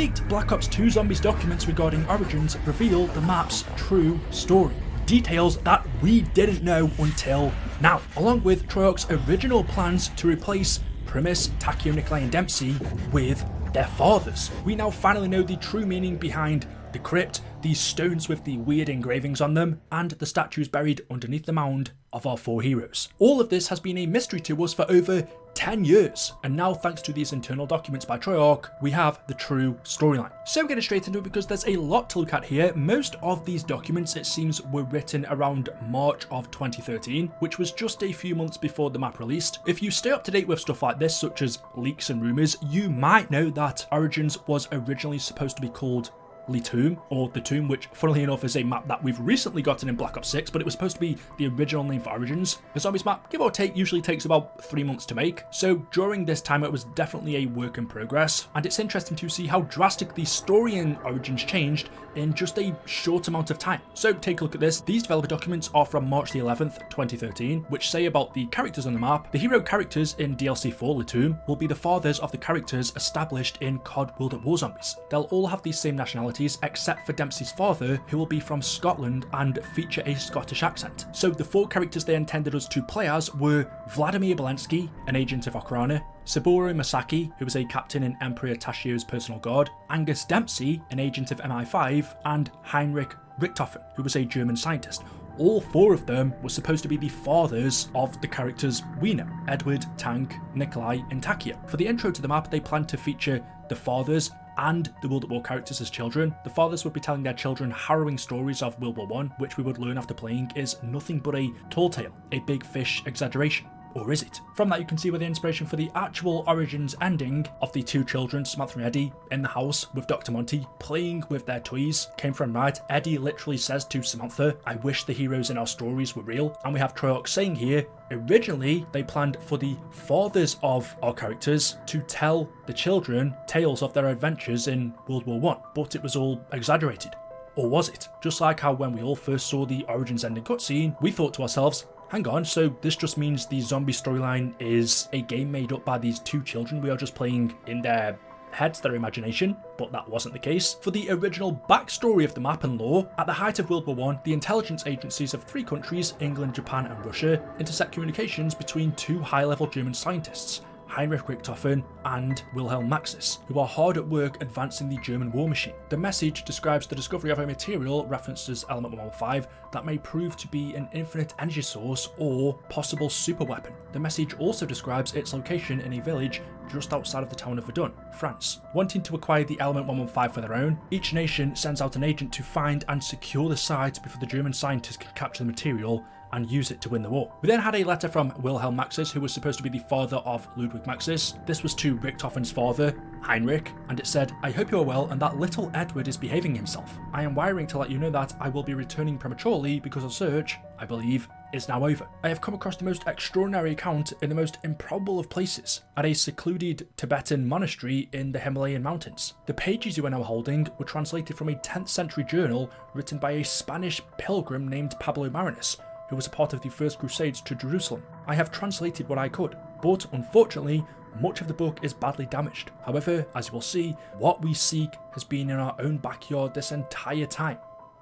leaked Black Ops 2 Zombies documents regarding Origins reveal the map's true story. Details that we didn't know until now, along with Treyarch's original plans to replace Primus, Takeo, Nikolai and Dempsey with their fathers. We now finally know the true meaning behind the crypt, these stones with the weird engravings on them, and the statues buried underneath the mound of our 4 heroes. All of this has been a mystery to us for over 10 years, and now thanks to these internal documents by Treyarch, we have the true storyline. So getting straight into it, because there's a lot to look at here. Most of these documents, it seems, were written around March of 2013, which was just a few months before the map released. If you stay up to date with stuff like this, such as leaks and rumours, you might know that Origins was originally supposed to be called Le Tomb, or The Tomb, which funnily enough is a map that we've recently gotten in Black Ops 6, but it was supposed to be the original name for Origins. The Zombies map, give or take, usually takes about 3 months to make, so during this time it was definitely a work in progress, and it's interesting to see how drastic the story in Origins changed in just a short amount of time. So take a look at this. These developer documents are from March the 11th, 2013, which say about the characters on the map: the hero characters in DLC 4 Le Tomb will be the fathers of the characters established in COD World at War Zombies. They'll all have the same nationalities, except for Dempsey's father, who will be from Scotland and feature a Scottish accent. So the 4 characters they intended us to play as were Vladimir Belensky, an agent of Okrana; Saburo Masaki, who was a captain in Emperor Tashio's personal guard; Angus Dempsey, an agent of MI5; and Heinrich Richthofen, who was a German scientist. All 4 of them were supposed to be the fathers of the characters we know: Edward, Tank, Nikolai and Takeo. For the intro to the map, they planned to feature the fathers and the World at War characters as children. The fathers would be telling their children harrowing stories of World War I, which we would learn after playing is nothing but a tall tale, a big fish exaggeration. Or is it? From that you can see where the inspiration for the actual Origins ending of the 2 children, Samantha and Eddie, in the house with Dr. Monty, playing with their toys, came from. Right? Eddie literally says to Samantha, "I wish the heroes in our stories were real." And we have Treyarch saying here, originally they planned for the fathers of our characters to tell the children tales of their adventures in World War I, but it was all exaggerated. Or was it? Just like how when we all first saw the Origins ending cutscene, we thought to ourselves, hang on, so this just means the zombie storyline is a game made up by these 2 children we are just playing in their heads, their imagination? But that wasn't the case. For the original backstory of the map and lore, at the height of World War I, the intelligence agencies of 3 countries, England, Japan and Russia, intercept communications between 2 high-level German scientists, Heinrich Richthofen and Wilhelm Maxis, who are hard at work advancing the German war machine. The message describes the discovery of a material referenced as Element 115 that may prove to be an infinite energy source or possible superweapon. The message also describes its location in a village just outside of the town of Verdun, France. Wanting to acquire the Element 115 for their own, each nation sends out an agent to find and secure the site before the German scientists can capture the material and use it to win the war. We then had a letter from Wilhelm Maxis, who was supposed to be the father of Ludwig Maxis. This was to Richthofen's father, Heinrich, and it said, "I hope you are well and that little Edward is behaving himself. I am wiring to let you know that I will be returning prematurely because our search, I believe, is now over. I have come across the most extraordinary account in the most improbable of places, at a secluded Tibetan monastery in the Himalayan mountains. The pages you are now holding were translated from a 10th century journal written by a Spanish pilgrim named Pablo Marinus, who was a part of the First Crusades to Jerusalem. I have translated what I could, but unfortunately, much of the book is badly damaged. However, as you will see, what we seek has been in our own backyard this entire time.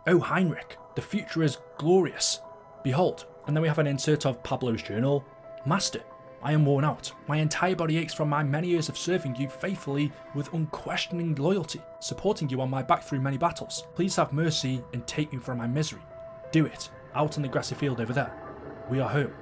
Oh Heinrich, the future is glorious. Behold." And then we have an insert of Pablo's journal. "Master, I am worn out. My entire body aches from my many years of serving you faithfully with unquestioning loyalty, supporting you on my back through many battles. Please have mercy and take me from my misery. Do it. Out on the grassy field over there. We are home.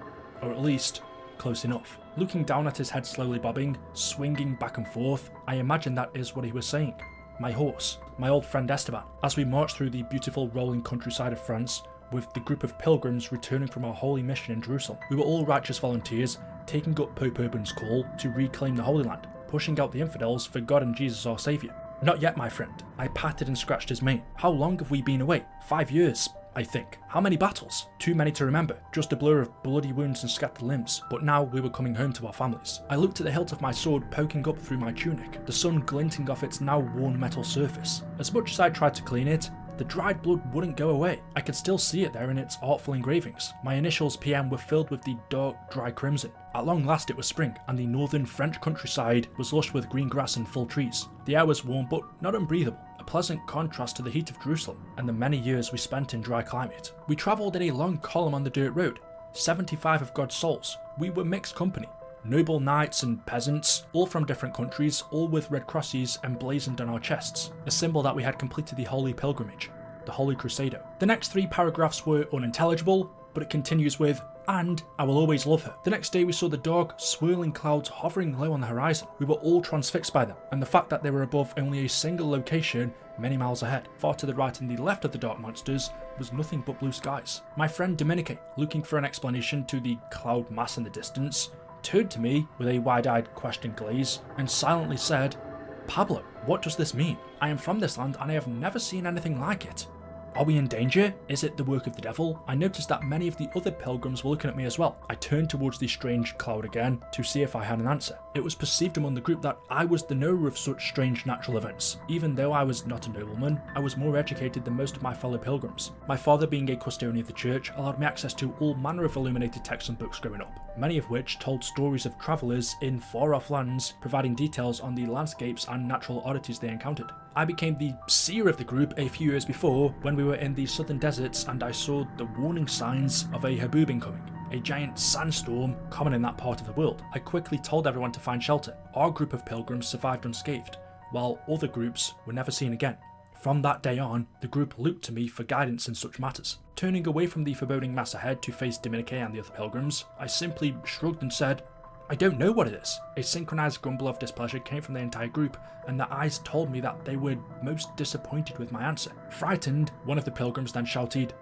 Or at least, close enough." Looking down at his head slowly bobbing, swinging back and forth, I imagine that is what he was saying. My horse, my old friend Esteban. As we march through the beautiful rolling countryside of France, with the group of pilgrims returning from our holy mission in Jerusalem, we were all righteous volunteers, taking up Pope Urban's call to reclaim the Holy Land, pushing out the infidels for God and Jesus our Saviour. "Not yet, my friend." I patted and scratched his mane. "How long have we been away? 5 years. I think. How many battles? Too many to remember, just a blur of bloody wounds and scattered limbs, but now we were coming home to our families." I looked at the hilt of my sword poking up through my tunic, the sun glinting off its now worn metal surface. As much as I tried to clean it, The dried blood wouldn't go away. I could still see it there in its artful engravings. My initials PM were filled with the dark, dry crimson. At long last it was spring, and the northern French countryside was lush with green grass and full trees. The air was warm but not unbreathable, a pleasant contrast to the heat of Jerusalem and the many years we spent in dry climate. We travelled in a long column on the dirt road, 75 of God's souls. We were mixed company. Noble knights and peasants, all from different countries, all with red crosses emblazoned on our chests, a symbol that we had completed the holy pilgrimage, the Holy Crusader. The next 3 paragraphs were unintelligible, but it continues with, "and I will always love her." The next day we saw the dark, swirling clouds hovering low on the horizon. We were all transfixed by them, and the fact that they were above only a single location many miles ahead. Far to the right and the left of the dark monsters was nothing but blue skies. My friend Dominique, looking for an explanation to the cloud mass in the distance, turned to me with a wide-eyed questioning gaze and silently said, "Pablo, what does this mean? I am from this land and I have never seen anything like it. Are we in danger? Is it the work of the devil?" I noticed that many of the other pilgrims were looking at me as well. I turned towards the strange cloud again to see if I had an answer. It was perceived among the group that I was the knower of such strange natural events. Even though I was not a nobleman, I was more educated than most of my fellow pilgrims. My father, being a custodian of the church, allowed me access to all manner of illuminated texts and books growing up, many of which told stories of travellers in far-off lands, providing details on the landscapes and natural oddities they encountered. I became the seer of the group a few years before when we were in the southern deserts and I saw the warning signs of a haboob incoming, a giant sandstorm common in that part of the world. I quickly told everyone to find shelter. Our group of pilgrims survived unscathed, while other groups were never seen again. From that day on, the group looked to me for guidance in such matters. Turning away from the foreboding mass ahead to face Dominique and the other pilgrims, I simply shrugged and said, "I don't know what it is." A synchronized grumble of displeasure came from the entire group, and their eyes told me that they were most disappointed with my answer. Frightened, one of the pilgrims then shouted,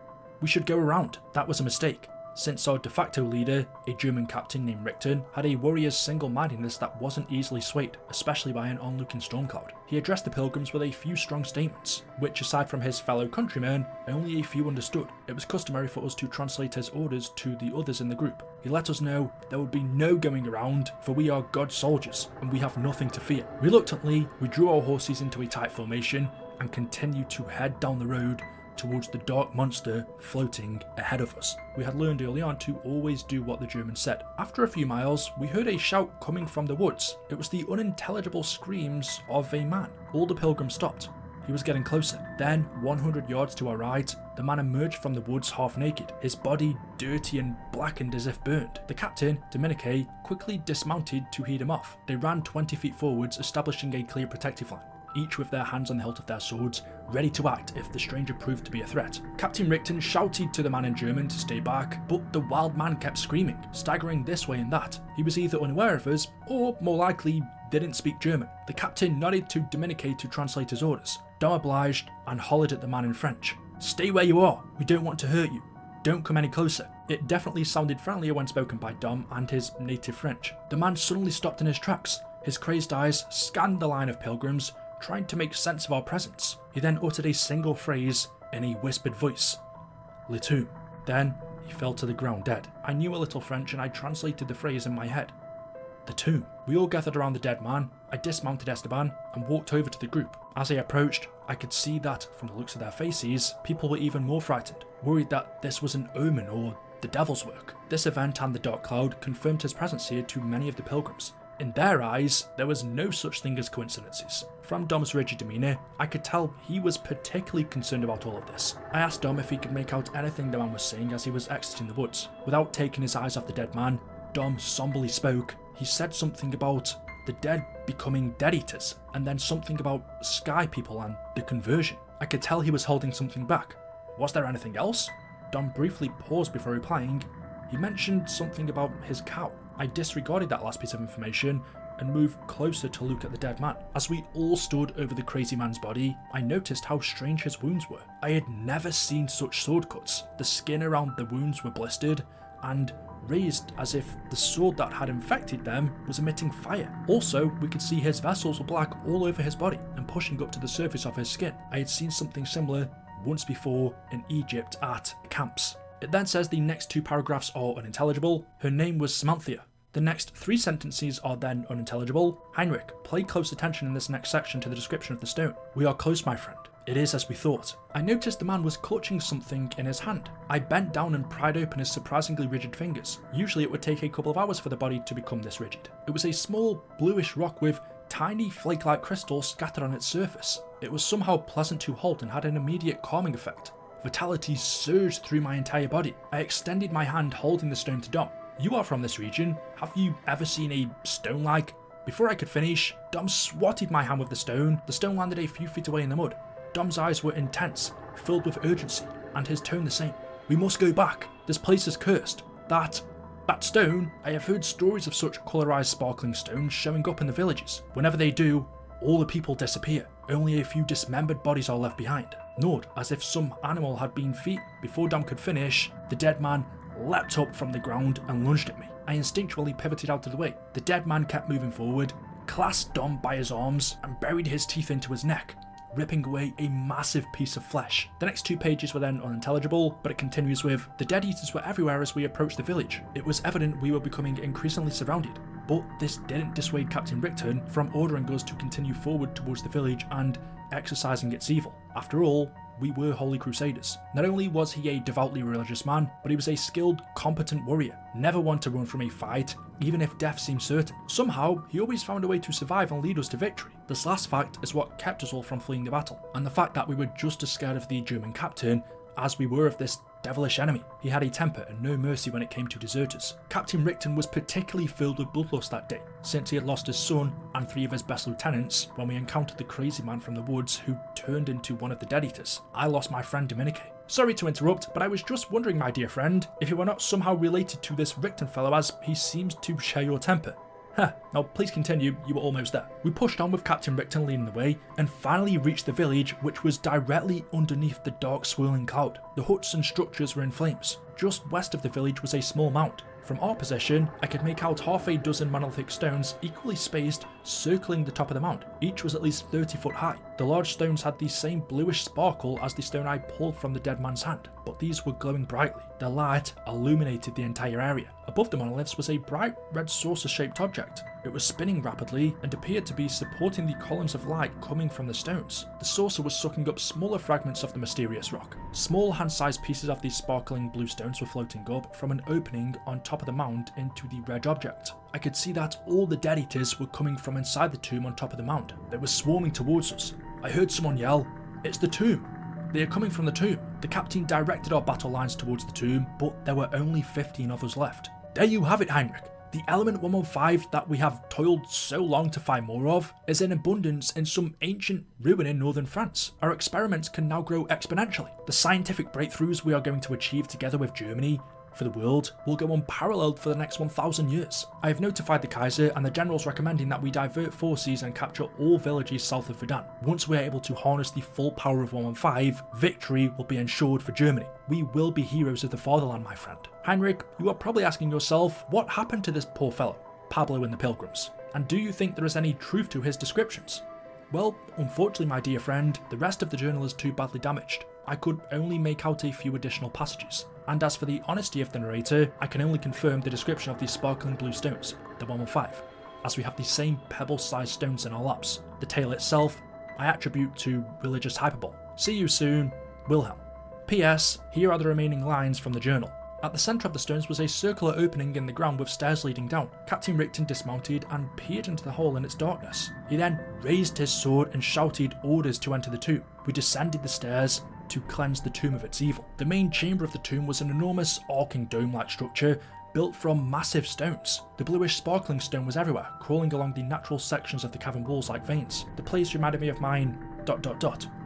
"We should go around. That was a mistake." Since our de facto leader, a German captain named Richter, had a warrior's single-mindedness that wasn't easily swayed, especially by an onlooking storm cloud. He addressed the pilgrims with a few strong statements, which aside from his fellow countrymen, only a few understood. It was customary for us to translate his orders to the others in the group. He let us know there would be no going around, for we are God's soldiers, and we have nothing to fear. Reluctantly, we drew our horses into a tight formation, and continued to head down the road towards the dark monster floating ahead of us. We had learned early on to always do what the Germans said. After a few miles, we heard a shout coming from the woods. It was the unintelligible screams of a man. All the pilgrims stopped. He was getting closer. Then, 100 yards to our right, the man emerged from the woods half naked, his body dirty and blackened as if burned. The captain, Dominique, quickly dismounted to head him off. They ran 20 feet forwards, establishing a clear protective line, each with their hands on the hilt of their swords, ready to act if the stranger proved to be a threat. Captain Richten shouted to the man in German to stay back, but the wild man kept screaming, staggering this way and that. He was either unaware of us, or more likely, didn't speak German. The captain nodded to Dominique to translate his orders. Dom obliged and hollered at the man in French. "Stay where you are, we don't want to hurt you. Don't come any closer." It definitely sounded friendlier when spoken by Dom and his native French. The man suddenly stopped in his tracks. His crazed eyes scanned the line of pilgrims, trying to make sense of our presence. He then uttered a single phrase in a whispered voice. "Le tombe." Then he fell to the ground dead. I knew a little French and I translated the phrase in my head. The tomb. We all gathered around the dead man. I dismounted Esteban and walked over to the group. As I approached, I could see that, from the looks of their faces, people were even more frightened, worried that this was an omen or the devil's work. This event and the dark cloud confirmed his presence here to many of the pilgrims. In their eyes, there was no such thing as coincidences. From Dom's rigid demeanour, I could tell he was particularly concerned about all of this. I asked Dom if he could make out anything the man was saying as he was exiting the woods. Without taking his eyes off the dead man, Dom somberly spoke. He said something about the dead becoming dead-eaters, and then something about sky people and the conversion. I could tell he was holding something back. Was there anything else? Dom briefly paused before replying. He mentioned something about his cow. I disregarded that last piece of information and moved closer to look at the dead man. As we all stood over the crazy man's body, I noticed how strange his wounds were. I had never seen such sword cuts. The skin around the wounds were blistered and raised as if the sword that had infected them was emitting fire. Also, we could see his vessels were black all over his body and pushing up to the surface of his skin. I had seen something similar once before in Egypt at camps. It then says the next 2 paragraphs are unintelligible. Her name was Samantha. The next 3 sentences are then unintelligible. Heinrich, pay close attention in this next section to the description of the stone. We are close, my friend. It is as we thought. I noticed the man was clutching something in his hand. I bent down and pried open his surprisingly rigid fingers. Usually it would take a couple of hours for the body to become this rigid. It was a small bluish rock with tiny flake-like crystals scattered on its surface. It was somehow pleasant to hold and had an immediate calming effect. Vitality surged through my entire body. I extended my hand holding the stone to Dom. You are from this region. Have you ever seen a stone-like? Before I could finish, Dom swatted my hand with the stone. The stone landed a few feet away in the mud. Dom's eyes were intense, filled with urgency, and his tone the same. We must go back. This place is cursed. That stone, I have heard stories of such colorized sparkling stones showing up in the villages. Whenever they do, all the people disappear. Only a few dismembered bodies are left behind. Gnawed, as if some animal had been feet. Before Dom could finish, the dead man leapt up from the ground and lunged at me. I instinctually pivoted out of the way. The dead man kept moving forward, clasped Dom by his arms, and buried his teeth into his neck, ripping away a massive piece of flesh. The next 2 pages were then unintelligible, but it continues with, the dead eaters were everywhere as we approached the village. It was evident we were becoming increasingly surrounded, but this didn't dissuade Captain Rickton from ordering us to continue forward towards the village and exorcising its evil. After all, we were holy crusaders. Not only was he a devoutly religious man, but he was a skilled, competent warrior, never one to run from a fight, even if death seemed certain. Somehow, he always found a way to survive and lead us to victory. This last fact is what kept us all from fleeing the battle, and the fact that we were just as scared of the German captain as we were of this devilish enemy. He had a temper and no mercy when it came to deserters. Captain Rickton was particularly filled with bloodlust that day, since he had lost his son and 3 of his best lieutenants when we encountered the crazy man from the woods who turned into one of the Dead Eaters. I lost my friend Dominique. Sorry to interrupt, but I was just wondering, my dear friend, if you were not somehow related to this Rickton fellow, as he seems to share your temper. Now please continue, you were almost there. We pushed on with Captain Rickton leading the way, and finally reached the village, which was directly underneath the dark swirling cloud. The huts and structures were in flames. Just west of the village was a small mound. From our position, I could make out half a dozen monolithic stones equally spaced circling the top of the mound. Each was at least 30 foot high. The large stones had the same bluish sparkle as the stone I pulled from the dead man's hand, but these were glowing brightly. The light illuminated the entire area. Above the monoliths was a bright red saucer-shaped object. It was spinning rapidly and appeared to be supporting the columns of light coming from the stones. The saucer was sucking up smaller fragments of the mysterious rock. Small hand-sized pieces of these sparkling blue stones were floating up from an opening on top of the mound into the red object. I could see that all the Dead Eaters were coming from inside the tomb on top of the mound. They were swarming towards us. I heard someone yell, "It's the tomb! They are coming from the tomb." The captain directed our battle lines towards the tomb, but there were only 15 of us left. There you have it, Heinrich. The element 115 that we have toiled so long to find more of is in abundance in some ancient ruin in northern France. Our experiments can now grow exponentially. The scientific breakthroughs we are going to achieve together with Germany for the world will go unparalleled for the next 1,000 years. I have notified the Kaiser and the generals recommending that we divert forces and capture all villages south of Verdun. Once we are able to harness the full power of 115, victory will be ensured for Germany. We will be heroes of the fatherland, my friend. Heinrich, you are probably asking yourself, what happened to this poor fellow, Pablo and the Pilgrims? And do you think there is any truth to his descriptions? Well, unfortunately, my dear friend, the rest of the journal is too badly damaged. I could only make out a few additional passages. And as for the honesty of the narrator, I can only confirm the description of these sparkling blue stones, the 115, as we have the same pebble-sized stones in our laps. The tale itself, I attribute to religious hyperbole. See you soon, Wilhelm. P.S. Here are the remaining lines from the journal. At the centre of the stones was a circular opening in the ground with stairs leading down. Captain Rickton dismounted and peered into the hole in its darkness. He then raised his sword and shouted orders to enter the tomb. We descended the stairs to cleanse the tomb of its evil. The main chamber of the tomb was an enormous arcing dome-like structure built from massive stones. The bluish sparkling stone was everywhere, crawling along the natural sections of the cavern walls like veins. The place reminded me of mine ...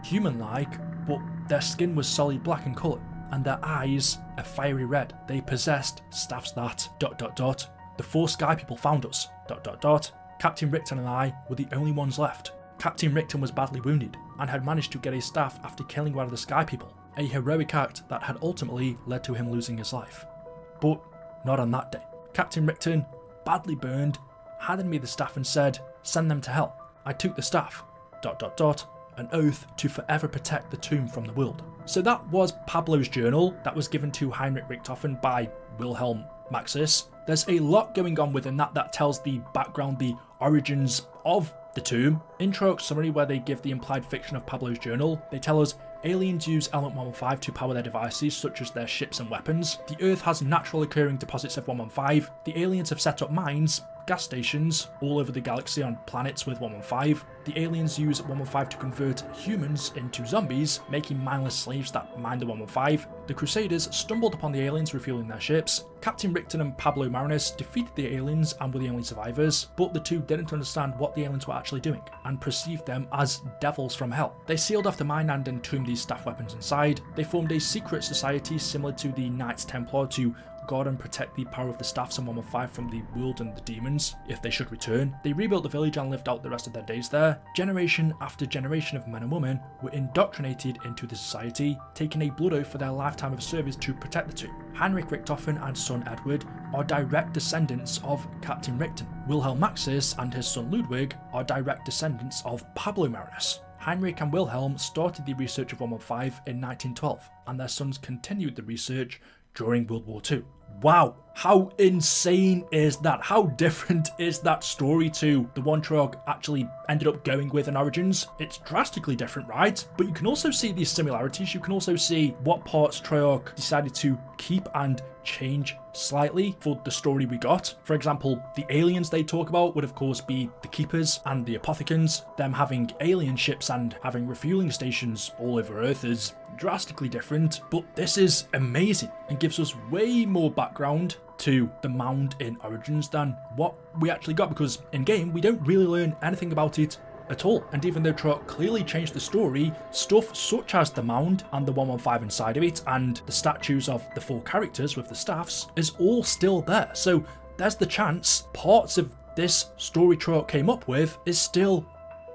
human-like, but their skin was solid black in colour, and their eyes a fiery red. They possessed staffs that ... The 4 sky people found us ... Captain Rickton and I were the only ones left. Captain Rickton was badly wounded and had managed to get a staff after killing one of the sky people, a heroic act that had ultimately led to him losing his life. But not on that day. Captain Rickton, badly burned, handed me the staff and said, "Send them to hell." I took the staff ... an oath to forever protect the tomb from the world. So that was Pablo's journal that was given to Heinrich Richthofen by Wilhelm Maxis. There's a lot going on within that tells the background, the origins of The Tomb. In Treyarch's summary, where they give the implied fiction of Pablo's journal, they tell us aliens use element 115 to power their devices, such as their ships and weapons. The Earth has natural occurring deposits of 115. The aliens have set up mines, gas stations, all over the galaxy on planets with 115. The aliens use 115 to convert humans into zombies, making mindless slaves that mine the 115. The Crusaders stumbled upon the aliens refueling their ships. Captain Rickton and Pablo Marinus defeated the aliens and were the only survivors, but the two didn't understand what the aliens were actually doing, and perceived them as devils from hell. They sealed off the mine and entombed these staff weapons inside. They formed a secret society similar to the Knights Templar to guard and protect the power of the staffs in 115 from the world and the demons, if they should return. They rebuilt the village and lived out the rest of their days there. Generation after generation of men and women were indoctrinated into the society, taking a blood oath for their lifetime of service to protect the two. Heinrich Richthofen and son Edward are direct descendants of Captain Rickton. Wilhelm Maxis and his son Ludwig are direct descendants of Pablo Marinus. Heinrich and Wilhelm started the research of 115 in 1912, and their sons continued the research during World War II. Wow, how insane is that? How different is that story to the one Treyarch actually ended up going with in Origins? It's drastically different, right? But you can also see these similarities. You can also see what parts Treyarch decided to keep and change slightly for the story we got. For example, the aliens they talk about would of course be the Keepers and the Apothicans. Them having alien ships and having refueling stations all over Earth is drastically different, but this is amazing and gives us way more background to the mound in Origins than what we actually got, because in game we don't really learn anything about it at all. And even though Treyarch clearly changed the story, stuff such as the mound and the 115 inside of it and the statues of the 4 characters with the staffs is all still there. So there's the chance parts of this story Treyarch came up with is still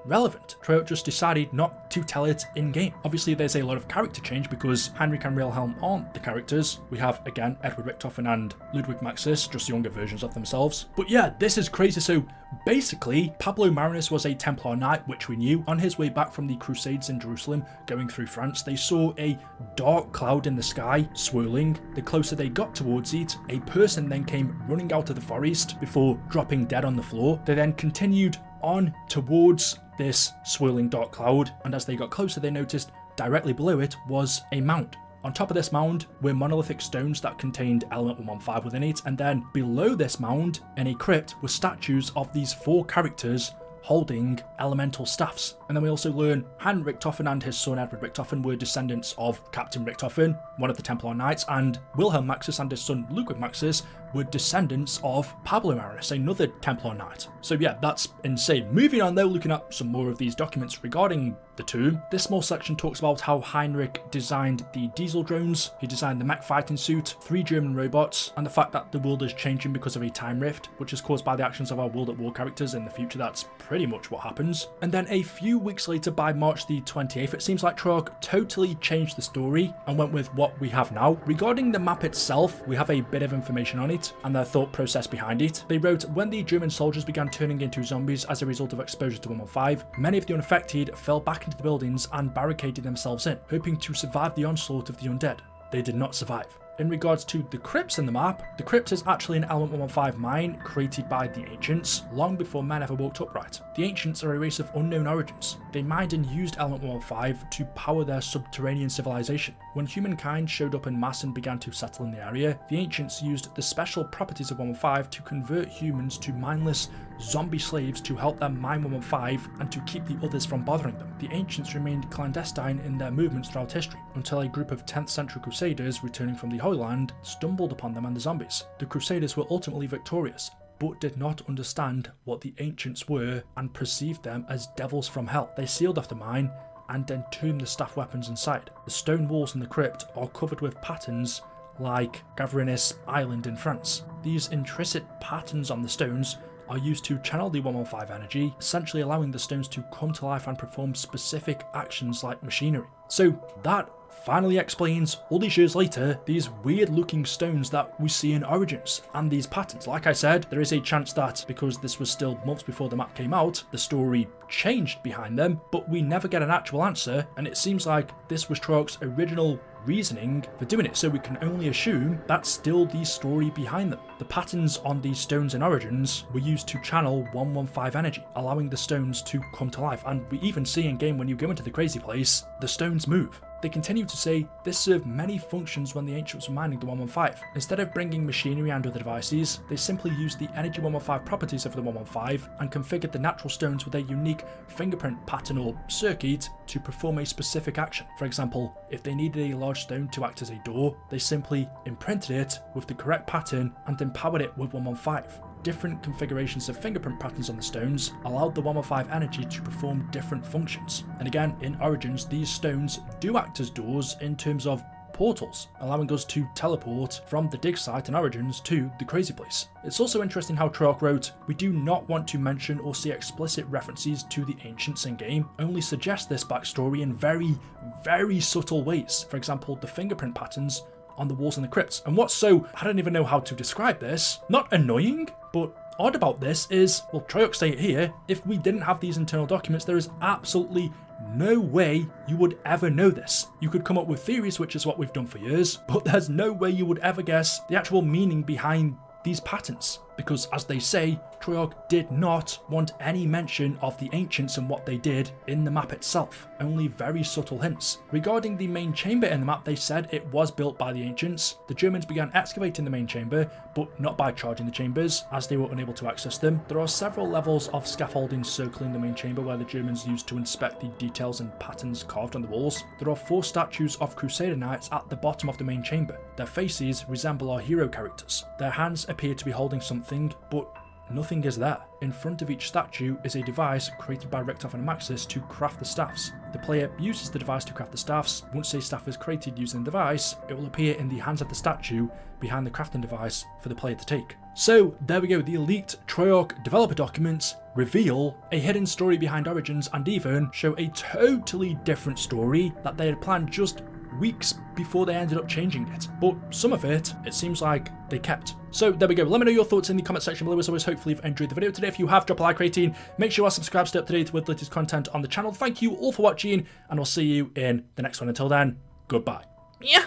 relevant. Treyarch just decided not to tell it in game. Obviously there's a lot of character change because Heinrich and Wilhelm aren't the characters. We have again Edward Richthofen and Ludwig Maxis, just younger versions of themselves. But yeah, this is crazy. So basically Pablo Marinus was a Templar knight, which we knew. On his way back from the Crusades in Jerusalem going through France, they saw a dark cloud in the sky swirling. The closer they got towards it, a person then came running out of the forest before dropping dead on the floor. They then continued on towards this swirling dark cloud, and as they got closer they noticed directly below it was a mound. On top of this mound were monolithic stones that contained element 115 within it, and then below this mound in a crypt were statues of these 4 characters holding elemental staffs. And then we also learn Heinrich Richthofen and his son Edward Richthofen were descendants of Captain Richthofen, one of the Templar Knights, and Wilhelm Maxis and his son Ludwig Maxis were descendants of Pablo Marinus, another Templar Knight. So yeah, that's insane. Moving on though, looking at some more of these documents regarding the tomb. This small section talks about how Heinrich designed the diesel drones, he designed the mech fighting suit, 3 German robots, and the fact that the world is changing because of a time rift, which is caused by the actions of our World at War characters in the future. That's pretty much what happens. And then a few weeks later, by March the 28th, it seems like Treyarch totally changed the story and went with what we have now. Regarding the map itself, we have a bit of information on it and their thought process behind it. They wrote, when the German soldiers began turning into zombies as a result of exposure to 115, many of the unaffected fell back into the buildings and barricaded themselves in, hoping to survive the onslaught of the undead. They did not survive. In regards to the crypts in the map, the crypt is actually an element 115 mine created by the ancients long before men ever walked upright. The ancients are a race of unknown origins. They mined and used element 115 to power their subterranean civilization. When humankind showed up in mass and began to settle in the area, the ancients used the special properties of 115 to convert humans to mindless zombie slaves to help them mine 115 and to keep the others from bothering them. The ancients remained clandestine in their movements throughout history, until a group of 10th century crusaders returning from the Holy Land stumbled upon them and the zombies. The crusaders were ultimately victorious, but did not understand what the ancients were and perceived them as devils from hell. They sealed off the mine and entombed the staff weapons inside. The stone walls in the crypt are covered with patterns like Gavrinis Island in France. These intricate patterns on the stones are used to channel the 115 energy, essentially allowing the stones to come to life and perform specific actions like machinery. So that finally explains, all these years later, these weird looking stones that we see in Origins and these patterns. Like I said, there is a chance that because this was still months before the map came out, the story changed behind them, but we never get an actual answer, and it seems like this was Treyarch's original reasoning for doing it, so we can only assume that's still the story behind them. The patterns on these stones in Origins were used to channel 115 energy, allowing the stones to come to life, and we even see in game when you go into the crazy place, the stones move. They continue to say this served many functions when the ancients were mining the 115. Instead of bringing machinery and other devices, they simply used the energy 115 properties of the 115 and configured the natural stones with a unique fingerprint pattern or circuit to perform a specific action. For example, if they needed a large stone to act as a door, they simply imprinted it with the correct pattern and empowered it with 115. Different configurations of fingerprint patterns on the stones allowed the 115 energy to perform different functions. And again, in Origins, these stones do act as doors in terms of portals, allowing us to teleport from the dig site in Origins to the crazy place. It's also interesting how Treyarch wrote, "We do not want to mention or see explicit references to the ancients in game, only suggest this backstory in very, very subtle ways. For example, the fingerprint patterns on the walls in the crypts." And what's so, I don't even know how to describe this, not annoying, but odd about this is, well, Treyarch say it here, if we didn't have these internal documents, there is absolutely no way you would ever know this. You could come up with theories, which is what we've done for years, but there's no way you would ever guess the actual meaning behind these patterns. Because as they say, Treyarch did not want any mention of the ancients and what they did in the map itself, only very subtle hints. Regarding the main chamber in the map, they said it was built by the ancients. The Germans began excavating the main chamber, but not by charging the chambers, as they were unable to access them. There are several levels of scaffolding circling the main chamber where the Germans used to inspect the details and patterns carved on the walls. There are 4 statues of Crusader Knights at the bottom of the main chamber. Their faces resemble our hero characters. Their hands appear to be holding something, but nothing is there. In front of each statue is a device created by Richtof and Maxis to craft the staffs. The player uses the device to craft the staffs. Once a staff is created using the device, it will appear in the hands of the statue behind the crafting device for the player to take. So there we go, the leaked Treyarch developer documents reveal a hidden story behind Origins and even show a totally different story that they had planned just weeks before they ended up changing it. But some of it seems like they kept. So there we go. Let me know your thoughts in the comment section below. As always, hopefully you've enjoyed the video today. If you have, drop a like rating. Make sure you are subscribed to stay up to date with latest content on the channel. Thank you all for watching, and I'll see you in the next one. Until then, goodbye. Yeah.